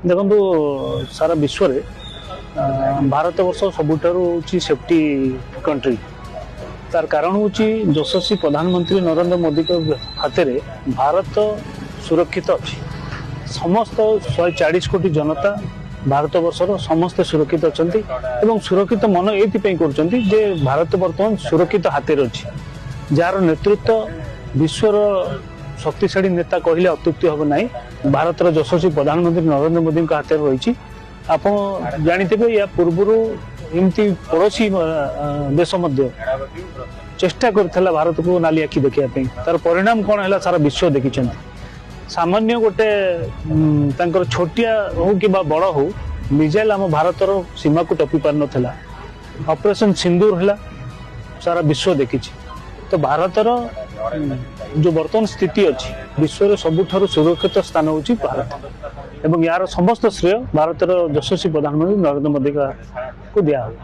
ଦେଖନ୍ତୁ ସାରା ବିଶ୍ୱରେ ଭାରତ ବର୍ଷ ସବୁଠାରୁ ହେଉଛି ସେଫ୍ଟି କଣ୍ଟ୍ରି। ତାର କାରଣ ହେଉଛି ଯଶସ୍ୱୀ ପ୍ରଧାନମନ୍ତ୍ରୀ ନରେନ୍ଦ୍ର ମୋଦିଙ୍କ ହାତରେ ଭାରତ ସୁରକ୍ଷିତ ଅଛି। ସମସ୍ତ 140 କୋଟି ଜନତା ଭାରତ ବର୍ଷର ସମସ୍ତେ ସୁରକ୍ଷିତ ଅଛନ୍ତି ଏବଂ ସୁରକ୍ଷିତ ମନ ଏଇଥିପାଇଁ କରୁଛନ୍ତି ଯେ ଭାରତ ବର୍ତ୍ତମାନ ସୁରକ୍ଷିତ ହାତରେ ଅଛି, ଯାହାର ନେତୃତ୍ୱ ବିଶ୍ୱର ଶକ୍ତିଶାଳୀ ନେତା କହିଲେ ଅତ୍ୟୁକ୍ତି ହେବ ନାହିଁ। ଭାରତର ଯଶସ୍ୱୀ ପ୍ରଧାନମନ୍ତ୍ରୀ ନରେନ୍ଦ୍ର ମୋଦିଙ୍କ ହାତରେ ରହିଛି। ଆପଣ ଜାଣିଥିବେ ୟା ପୂର୍ବରୁ ଏମିତି ପଡ଼ୋଶୀ ଦେଶ ମଧ୍ୟ ଚେଷ୍ଟା କରିଥିଲା ଭାରତକୁ ନାଲି ଆଖି ଦେଖିବା ପାଇଁ। ତାର ପରିଣାମ କ'ଣ ହେଲା ସାରା ବିଶ୍ୱ ଦେଖିଛନ୍ତି। ସାମାନ୍ୟ ଗୋଟେ ତାଙ୍କର ଛୋଟିଆ ହଉ କିମ୍ବା ବଡ଼ ହଉ ମିଜାଇଲ ଆମ ଭାରତର ସୀମାକୁ ଟପି ପାରିନଥିଲା। ଅପରେସନ ସିନ୍ଦୁର ହେଲା, ସାରା ବିଶ୍ୱ ଦେଖିଛି। ତ ଭାରତର ଯୋଉ ବର୍ତ୍ତମାନ ସ୍ଥିତି ଅଛି ବିଶ୍ୱର ସବୁଠାରୁ ସୁରକ୍ଷିତ ସ୍ଥାନ ହେଉଛି ଭାରତ ଏବଂ ଏହାର ସମସ୍ତ ଶ୍ରେୟ ଭାରତର ଯଶସ୍ୱୀ ପ୍ରଧାନମନ୍ତ୍ରୀ ନରେନ୍ଦ୍ର ମୋଦିଙ୍କୁ ଦିଆହେବ।